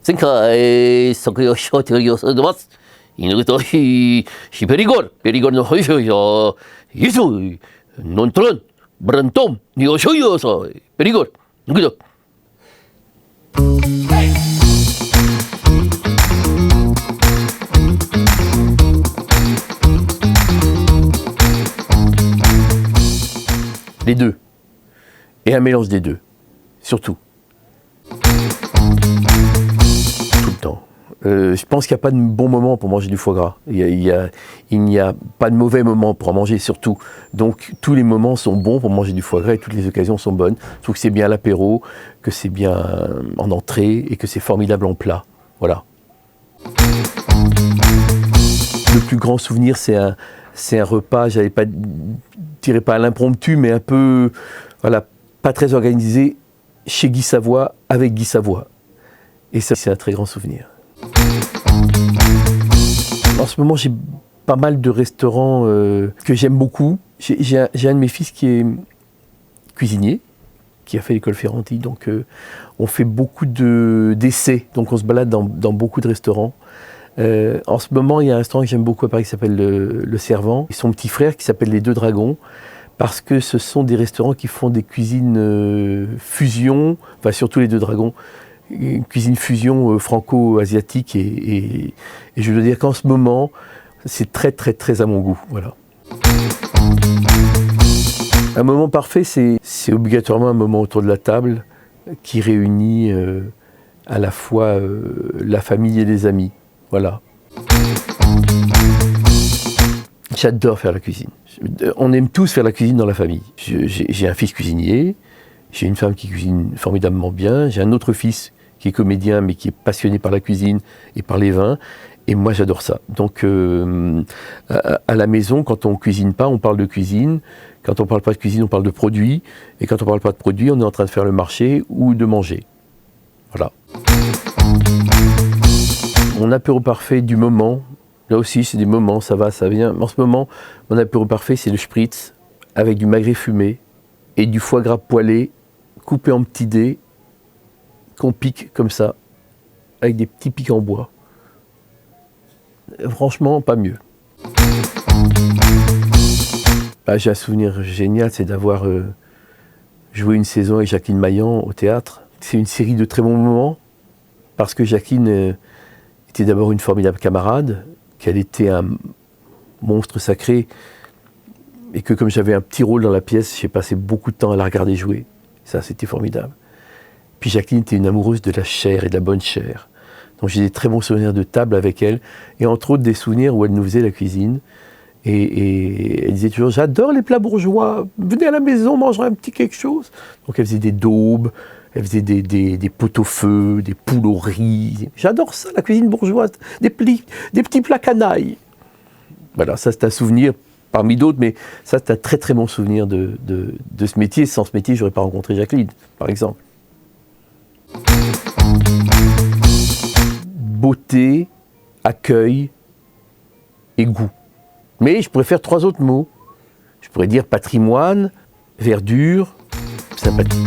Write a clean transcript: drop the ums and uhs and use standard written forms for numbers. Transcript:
前回即を承知をされてます。犬としペリゴルの保証よ。イエスノントランブラントンにおしょよさペリゴル。グッド。Les deux. Et un mélange des deux. Surtout. Tout le temps. Je pense qu'il n'y a pas de bon moment pour manger du foie gras. Il n'y a pas de mauvais moment pour en manger, surtout. Donc tous les moments sont bons pour manger du foie gras et toutes les occasions sont bonnes. Je trouve que c'est bien à l'apéro, que c'est bien en entrée et que c'est formidable en plat. Voilà. Le plus grand souvenir, c'est un repas, je dirais pas à l'impromptu, mais un peu, voilà, pas très organisé, chez Guy Savoy, avec Guy Savoy. Et ça, c'est un très grand souvenir. En ce moment, j'ai pas mal de restaurants que j'aime beaucoup. J'ai un de mes fils qui est cuisinier, qui a fait l'école Ferranti, donc on fait beaucoup d'essais, donc on se balade dans beaucoup de restaurants. En ce moment, il y a un restaurant que j'aime beaucoup à Paris qui s'appelle le Servant, et son petit frère qui s'appelle les Deux Dragons, parce que ce sont des restaurants qui font des cuisines fusion, enfin surtout les Deux Dragons, une cuisine fusion franco-asiatique, et je dois dire qu'en ce moment, c'est très très très à mon goût. Voilà. Un moment parfait, c'est obligatoirement un moment autour de la table qui réunit à la fois la famille et les amis. Voilà. J'adore faire la cuisine. On aime tous faire la cuisine dans la famille. J'ai un fils cuisinier, j'ai une femme qui cuisine formidablement bien, j'ai un autre fils qui est comédien mais qui est passionné par la cuisine et par les vins. Et moi j'adore ça. Donc à la maison, quand on ne cuisine pas, on parle de cuisine. Quand on ne parle pas de cuisine, on parle de produits. Et quand on ne parle pas de produits, on est en train de faire le marché ou de manger. Voilà. Mon apéro parfait du moment, là aussi c'est des moments, ça va, ça vient. En ce moment, mon apéro parfait c'est le spritz avec du magret fumé et du foie gras poêlé coupé en petits dés qu'on pique comme ça, avec des petits pics en bois. Franchement, pas mieux. J'ai un souvenir génial, c'est d'avoir joué une saison avec Jacqueline Maillan au théâtre. C'est une série de très bons moments, parce que Jacqueline était d'abord une formidable camarade, qu'elle était un monstre sacré, et que comme j'avais un petit rôle dans la pièce, j'ai passé beaucoup de temps à la regarder jouer. Ça, c'était formidable. Puis Jacqueline était une amoureuse de la chair et de la bonne chair. Donc j'ai des très bons souvenirs de table avec elle, et entre autres des souvenirs où elle nous faisait la cuisine. Et elle disait toujours « J'adore les plats bourgeois, venez à la maison, manger un petit quelque chose ». Donc elle faisait des daubes, elle faisait des pot-au-feu, des poules au riz. J'adore ça, la cuisine bourgeoise, des petits plats canailles. Voilà, ça c'est un souvenir parmi d'autres, mais ça c'est un très très bon souvenir de ce métier. Sans ce métier, je n'aurais pas rencontré Jacqueline, par exemple. Beauté, accueil et goût. Mais je pourrais faire 3 autres mots. Je pourrais dire patrimoine, verdure, sympathie.